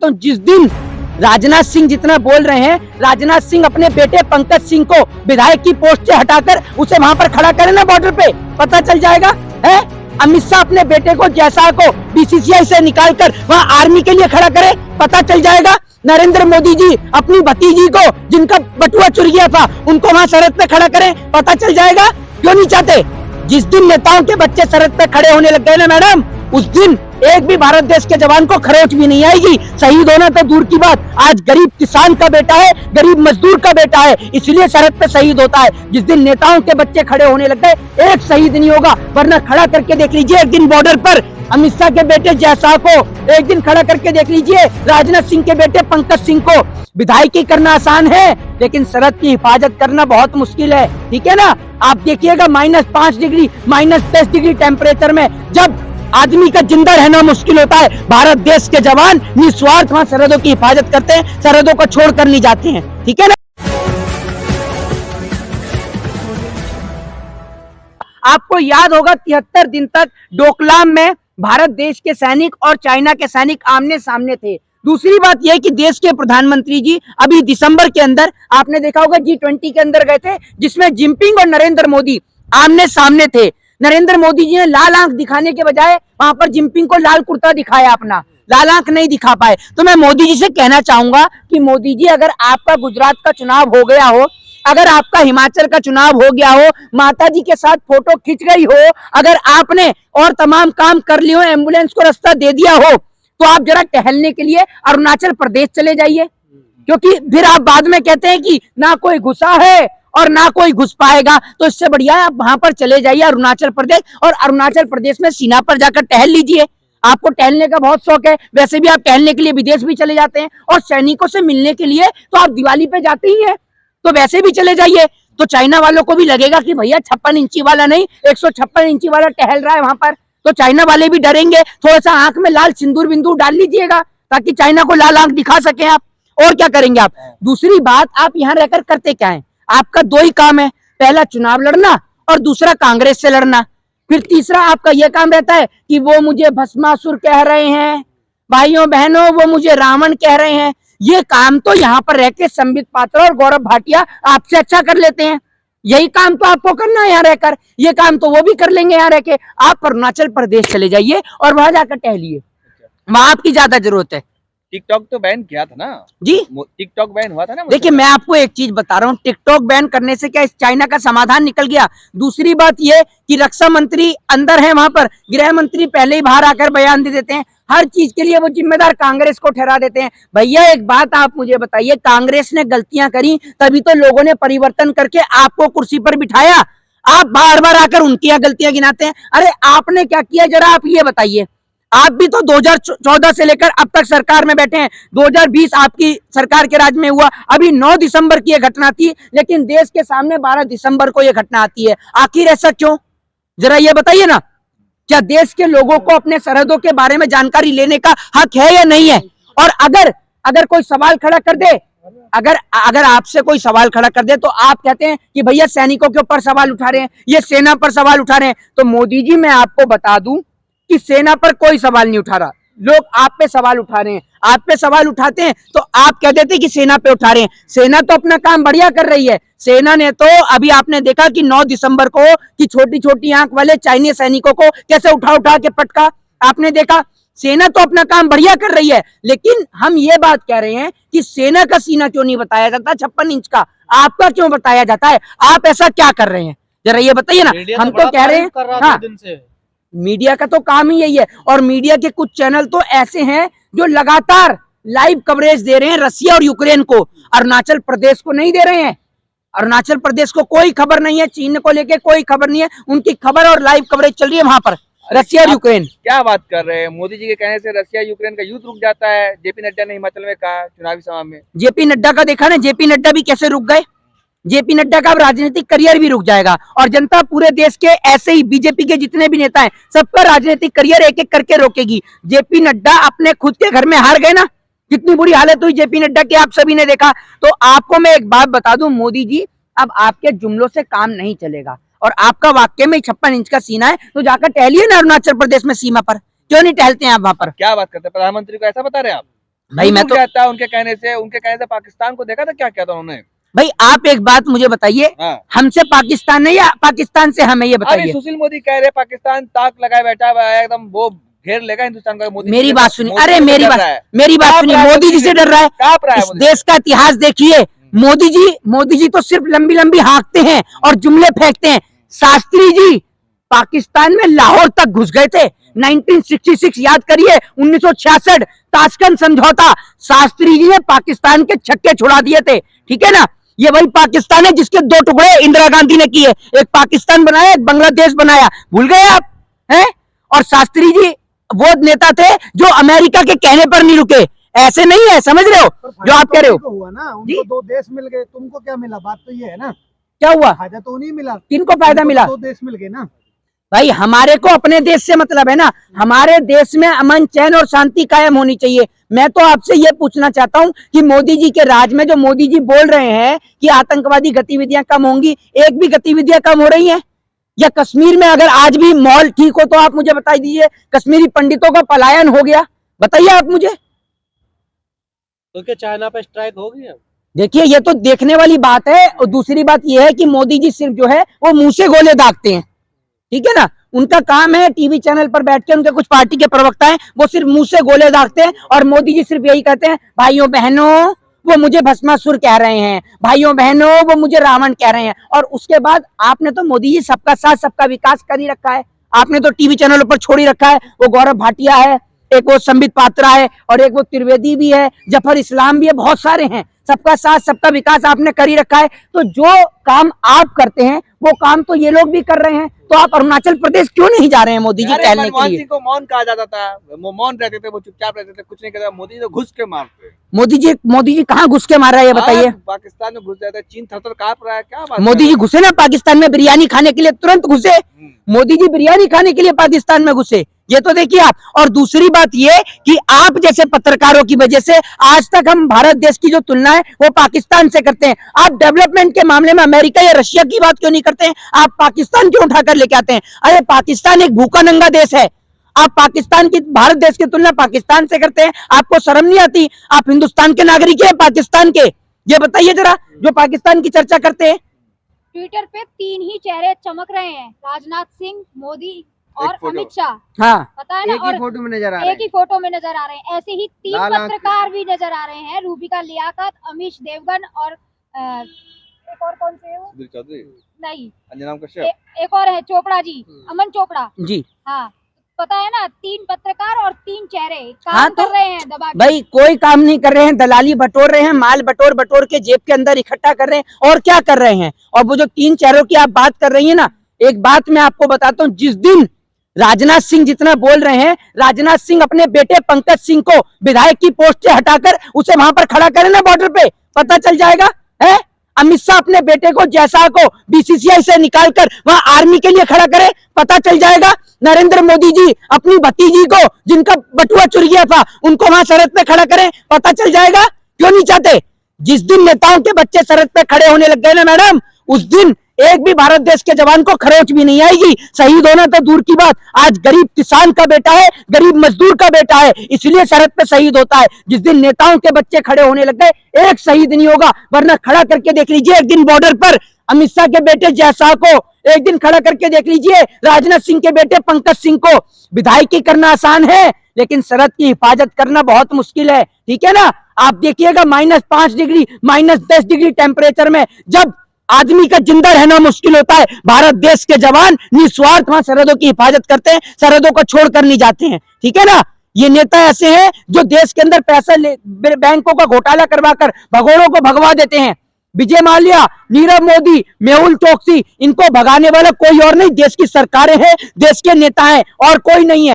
तो जिस दिन राजनाथ सिंह जितना बोल रहे हैं, राजनाथ सिंह अपने बेटे पंकज सिंह को विधायक की पोस्ट से हटाकर उसे वहां पर खड़ा करे ना बॉर्डर पे, पता चल जाएगा है। अमित शाह अपने बेटे को जैसा को बीसीसीआई से निकालकर वहां आर्मी के लिए खड़ा करे, पता चल जाएगा। नरेंद्र मोदी जी अपनी भतीजी को जिनका बटुआ चुर गया था उनको वहां सरहद पे खड़ा करें, पता चल जाएगा। क्यों नहीं चाहते? जिस दिन नेताओं के बच्चे सरहद पे खड़े होने लग गए ना मैडम, उस दिन एक भी भारत देश के जवान को खरोच भी नहीं आएगी। शहीद होना तो दूर की बात, आज गरीब किसान का बेटा है, गरीब मजदूर का बेटा है, इसलिए सरहद पे शहीद होता है। जिस दिन नेताओं के बच्चे खड़े होने लग गए, एक शहीद नहीं होगा। वरना खड़ा करके देख लीजिए एक दिन बॉर्डर पर अमित शाह के बेटे जयशाह को, एक दिन खड़ा करके देख लीजिए राजनाथ सिंह के बेटे पंकज सिंह को। विधायकी करना आसान है, लेकिन सरहद की हिफाजत करना बहुत मुश्किल है, ठीक है ना। आप देखिएगा -5 डिग्री, -10 डिग्री टेम्परेचर में जब आदमी का जिंदा रहना मुश्किल होता है, भारत देश के जवान निस्वार्थ वहां सरहदों की हिफाजत करते हैं, सरहदों को छोड़कर नहीं जाते हैं, ठीक है ना। आपको याद होगा 73 दिन तक डोकलाम में भारत देश के सैनिक और चाइना के सैनिक आमने सामने थे। दूसरी बात यह कि देश के प्रधानमंत्री जी अभी दिसंबर के अंदर आपने देखा होगा G20 के अंदर गए थे, जिसमें जिनपिंग और नरेंद्र मोदी आमने सामने थे। नरेंद्र मोदी जी ने लाल आंख दिखाने के बजाय वहां पर जिनपिंग को लाल कुर्ता दिखाया, अपना लाल आंख नहीं दिखा पाए। तो मैं मोदी जी से कहना चाहूंगा कि मोदी जी, अगर आपका गुजरात का चुनाव हो गया हो, अगर आपका हिमाचल का चुनाव हो गया हो, माता जी के साथ फोटो खिंच गई हो, अगर आपने और तमाम काम कर लिए हो, एम्बुलेंस को रास्ता दे दिया हो, तो आप जरा टहलने के लिए अरुणाचल प्रदेश चले जाइए। क्योंकि फिर आप बाद में कहते हैं कि ना कोई घुसा है और ना कोई घुस पाएगा, तो इससे बढ़िया आप वहां पर चले जाइए अरुणाचल प्रदेश, और अरुणाचल प्रदेश में सीमा पर जाकर टहल लीजिए। आपको टहलने का बहुत शौक है, वैसे भी आप टहलने के लिए विदेश भी चले जाते हैं, और सैनिकों से मिलने के लिए तो आप दिवाली पे जाते ही हैं, तो वैसे भी चले जाइए। तो चाइना वालों को भी लगेगा कि भैया 56 इंची वाला नहीं, 156 इंची वाला टहल रहा है वहां पर, तो चाइना वाले भी डरेंगे। थोड़ा सा आंख में लाल सिंदूर बिंदु डाल लीजिएगा, ताकि चाइना को लाल आंख दिखा सके आप। और क्या करेंगे आप? दूसरी बात, आप यहाँ रहकर करते क्या है? आपका 2 ही काम है, पहला चुनाव लड़ना और दूसरा कांग्रेस से लड़ना। फिर तीसरा आपका यह काम रहता है कि वो मुझे भस्मासुर कह रहे हैं, भाइयों बहनों वो मुझे रावण कह रहे हैं। ये काम तो यहाँ पर रह के संबित पात्रा और गौरव भाटिया आपसे अच्छा कर लेते हैं। यही काम तो आपको करना है यहाँ रहकर, ये काम तो वो भी कर लेंगे यहाँ रह के। आप अरुणाचल प्रदेश चले जाइए और वहां जाकर टहलिए, वहां आपकी ज्यादा जरूरत है। टिकटॉक तो बैन किया था ना जी, टिकटॉक बैन हुआ था ना। देखिए मैं आपको एक चीज बता रहा हूँ, टिकटॉक बैन करने से क्या इस चाइना का समाधान निकल गया? दूसरी बात ये कि रक्षा मंत्री अंदर है वहां पर, गृह मंत्री पहले ही बाहर आकर बयान दे देते हैं, हर चीज के लिए वो जिम्मेदार कांग्रेस को ठहरा देते हैं। भैया एक बात आप मुझे बताइए, कांग्रेस ने गलतियां करी तभी तो लोगों ने परिवर्तन करके आपको कुर्सी पर बिठाया। आप बार बार आकर उनकी गलतियां गिनाते हैं। अरे आपने क्या किया जरा आप ये बताइए। आप भी तो 2014 से लेकर अब तक सरकार में बैठे हैं, 2020 आपकी सरकार के राज में हुआ, अभी 9 दिसंबर की यह घटना थी, लेकिन देश के सामने 12 दिसंबर को यह घटना आती है। आखिर ऐसा क्यों? जरा ये बताइए ना, क्या देश के लोगों को अपने सरहदों के बारे में जानकारी लेने का हक है या नहीं है? और अगर कोई सवाल खड़ा कर दे, अगर आपसे कोई सवाल खड़ा कर दे तो आप कहते हैं कि भैया सैनिकों के ऊपर सवाल उठा रहे हैं, ये सेना पर सवाल उठा रहे हैं। तो मोदी जी मैं आपको बता दूं कि सेना पर कोई सवाल नहीं उठा रहा, लोग आप पे सवाल उठा रहे हैं। आप पे सवाल उठाते हैं तो आप कह देते कि सेना पे उठा रहे हैं। सेना तो अपना काम बढ़िया कर रही है। सेना ने तो अभी आपने देखा कि 9 दिसंबर को कि छोटी छोटी आंख वाले चाइनीज सैनिकों को कैसे उठा उठा के पटका, आपने देखा। सेना तो अपना काम बढ़िया कर रही है, लेकिन हम ये बात कह रहे हैं कि सेना का सीना क्यों नहीं बताया जाता 56 इंच का, आपका क्यों बताया जाता है? आप ऐसा क्या कर रहे हैं जरा ये बताइए ना। हम तो कह रहे हैं, हाँ मीडिया का तो काम ही यही है, और मीडिया के कुछ चैनल तो ऐसे हैं जो लगातार लाइव कवरेज दे रहे हैं रसिया और यूक्रेन को, अरुणाचल प्रदेश को नहीं दे रहे हैं। अरुणाचल प्रदेश को कोई खबर नहीं है, चीन को लेके कोई खबर नहीं है, उनकी खबर और लाइव कवरेज चल रही है वहां पर रसिया और यूक्रेन। क्या बात कर रहे हैं? मोदी जी के कहने से रसिया यूक्रेन का युद्ध रुक जाता है, जेपी नड्डा ने हिमाचल में कहा चुनावी सभा में। जेपी नड्डा का देखा ना, जेपी नड्डा भी कैसे रुक गए। जेपी नड्डा का राजनीतिक करियर भी रुक जाएगा, और जनता पूरे देश के ऐसे ही बीजेपी के जितने भी नेता हैं सबका राजनीतिक करियर एक एक करके रोकेगी। जेपी नड्डा अपने खुद के घर में हार गए ना, कितनी बुरी हालत हुई जेपी नड्डा की आप सभी ने देखा। तो आपको मैं एक बात बता दूं मोदी जी, अब आपके जुमलों से काम नहीं चलेगा, और आपका वाक्य में 56 इंच का सीना है तो जाकर टहलिए ना अरुणाचल प्रदेश में सीमा पर। क्यों नहीं टहलते हैं आप वहां पर? क्या बात करते हैं? प्रधानमंत्री को ऐसा बता रहे हैं आप? भाई मैं रुक तो जाता है उनके कहने से पाकिस्तान को देखा था क्या क्या था उन्होंने। भाई आप एक बात मुझे बताइए, हाँ। हमसे पाकिस्तान है या पाकिस्तान से हमें, ये अरे बताइए। सुशील मोदी कह रहे पाकिस्तान ताक लगाए बैठा हुआ है एकदम, वो घेर लेगा हिंदुस्तान का। मोदी मेरी बात सुनिए, मोदी अरे जी से मेरी डर बात रहा है। मेरी बात कांप सुनिए, रहा है मोदी जी से डर रहा है। कांप रहा है इस मोदी। देश का इतिहास देखिए, मोदी जी तो सिर्फ लंबी लंबी हाँकते हैं और जुमले फेंकते हैं। शास्त्री जी पाकिस्तान में लाहौर तक घुस गए थे 1966, याद करिए 1966 ताशकंद समझौता, शास्त्री जी ने पाकिस्तान के छक्के छुड़ा दिए थे, ठीक है ना। ये वही पाकिस्तान है जिसके दो टुकड़े इंदिरा गांधी ने किए, एक पाकिस्तान बनाया, एक बांग्लादेश बनाया, भूल गए आप हैं। और शास्त्री जी वो नेता थे जो अमेरिका के कहने पर नहीं रुके, ऐसे नहीं है, समझ रहे हो जो आप कह रहे हो। हुआ ना, उनको 2 देश मिल गए, तुमको क्या मिला? बात तो ये है ना, क्या हुआ, फायदा तो नहीं मिला, किनको फायदा मिला? 2 देश मिल गए ना भाई हमारे को अपने देश से मतलब है ना, हमारे देश में अमन चैन और शांति कायम होनी चाहिए। मैं तो आपसे ये पूछना चाहता हूं कि मोदी जी के राज में जो मोदी जी बोल रहे हैं कि आतंकवादी गतिविधियां कम होंगी, एक भी गतिविधियां कम हो रही हैं? या कश्मीर में अगर आज भी मॉल ठीक हो तो आप मुझे बता दीजिए, कश्मीरी पंडितों का पलायन हो गया, बताइए आप मुझे। तो क्या चाइना पे स्ट्राइक होगी अब? देखिए ये तो देखने वाली बात है, और दूसरी बात ये है कि मोदी जी सिर्फ जो है वो मुंह से गोले दागते हैं, ठीक है ना। उनका काम है टीवी चैनल पर बैठ के, उनके कुछ पार्टी के प्रवक्ता हैं वो सिर्फ मुंह से गोले दागते हैं, और मोदी जी सिर्फ यही कहते हैं, भाइयों बहनों वो मुझे भस्मासुर कह रहे हैं, भाइयों बहनों वो मुझे रावण कह रहे हैं। और उसके बाद आपने तो मोदी जी सबका साथ सबका विकास कर ही रखा है, आपने तो टीवी चैनलों पर छोड़ ही रखा है। वो गौरव भाटिया है, एक वो संबित पात्रा है, और एक वो त्रिवेदी भी है, जफर इस्लाम भी है, बहुत सारे हैं। सबका साथ सबका विकास आपने कर ही रखा है। तो जो काम आप करते हैं वो काम तो ये लोग भी कर रहे हैं, तो आप अरुणाचल प्रदेश क्यों नहीं जा रहे हैं मोदी जी अरे टहलने के मनमोहन लिए? सिंह को मौन कहा जाता था, वो मौन रहते थे, वो चुपचाप रहते थे, कुछ नहीं करता। मोदी जी तो घुस के मारते। मोदी जी कहाँ घुस के मार रहा है ये बताइए। हाँ, पाकिस्तान में घुस जाता है, चीन थर-थर कांप रहा है, क्या बात मोदी जी घुसे ना पाकिस्तान में, बिरयानी खाने के लिए तुरंत घुसे। मोदी जी बिरयानी खाने के लिए पाकिस्तान में घुसे, ये तो देखिए आप। और दूसरी बात ये कि आप जैसे पत्रकारों की वजह से आज तक हम भारत देश की जो तुलना है वो पाकिस्तान से करते हैं। आप डेवलपमेंट के मामले में अमेरिका या रशिया की बात क्यों नहीं करते हैं, आप पाकिस्तान क्यों उठाकर लेके आते हैं? अरे पाकिस्तान एक भूखा नंगा देश है, आप पाकिस्तान की भारत देश की तुलना पाकिस्तान से करते हैं, आपको शर्म नहीं आती? आप हिंदुस्तान के नागरिक हैं पाकिस्तान के, ये बताइए जरा, जो पाकिस्तान की चर्चा करते हैं। ट्विटर पे 3 ही चेहरे चमक रहे हैं, राजनाथ सिंह, मोदी और अमित शाह, हाँ पता है ना। एक ही और फोटो में नजर आ रहे एक ही फोटो में नजर आ रहे हैं। ऐसे ही 3 लाल आंख- पत्रकार भी नजर आ रहे हैं, रूबिका लियाकत, अमीश देवगन और एक और कौन से है वो? सुधीर चौधरी, नहीं, अंजनाम कश्यप, एक और है चोपड़ा जी, अमन चोपड़ा जी। हाँ, पता है ना, 3 पत्रकार और 3 चेहरे काम हाँ, तो कर रहे हैं दबा के। भाई कोई काम नहीं कर रहे हैं, दलाली बटोर रहे हैं, माल बटोर बटोर के जेब के अंदर इकट्ठा कर रहे हैं, और क्या कर रहे हैं। और वो जो 3 चेहरों की आप बात कर रही है ना, एक बात मैं आपको बताता हूँ, जिस दिन राजनाथ सिंह जितना बोल रहे हैं, राजनाथ सिंह अपने बेटे पंकज सिंह को विधायक की पोस्ट से हटाकर उसे वहां पर खड़ा करें ना बॉर्डर पे, पता चल जाएगा है। अमित शाह अपने बेटे को जैसा को बीसीसीआई से निकालकर वहां आर्मी के लिए खड़ा करे, पता चल जाएगा। नरेंद्र मोदी जी अपनी भतीजी को जिनका बटुआ चुर गया था उनको वहां सरहद पे खड़ा करें, पता चल जाएगा। क्यों नहीं चाहते? जिस दिन नेताओं के बच्चे सरहद पे खड़े होने लग गए ना मैडम, उस दिन एक भी भारत देश के जवान को खरोच भी नहीं आएगी। शहीद होना तो दूर की बात, आज गरीब किसान का बेटा है, गरीब मजदूर का बेटा है, इसलिए सरहद पे शहीद होता है। जिस दिन नेताओं के बच्चे खड़े होने लग गए, एक शहीद नहीं होगा। वरना खड़ा करके देख लीजिए एक दिन बॉर्डर पर अमित शाह के बेटे जयशाह को, एक दिन खड़ा करके देख लीजिए राजनाथ सिंह के बेटे पंकज सिंह को। विधायकी करना आसान है, लेकिन सरहद की हिफाजत करना बहुत मुश्किल है, ठीक है ना। आप देखिएगा -5 डिग्री -10 डिग्री टेम्परेचर में जब आदमी का जिंदा रहना मुश्किल होता है, भारत देश के जवान निस्वार्थ वहां सरहदों की हिफाजत करते हैं, सरहदों को छोड़कर नहीं जाते हैं, ठीक है ना। ये नेता ऐसे हैं जो देश के अंदर पैसा बैंकों का घोटाला करवाकर भगोड़ों को भगवा देते हैं। विजय माल्या, नीरव मोदी, मेहुल चोकसी, इनको भगाने वाला कोई और नहीं, देश की सरकारें हैं, देश के नेता हैं, और कोई नहीं है।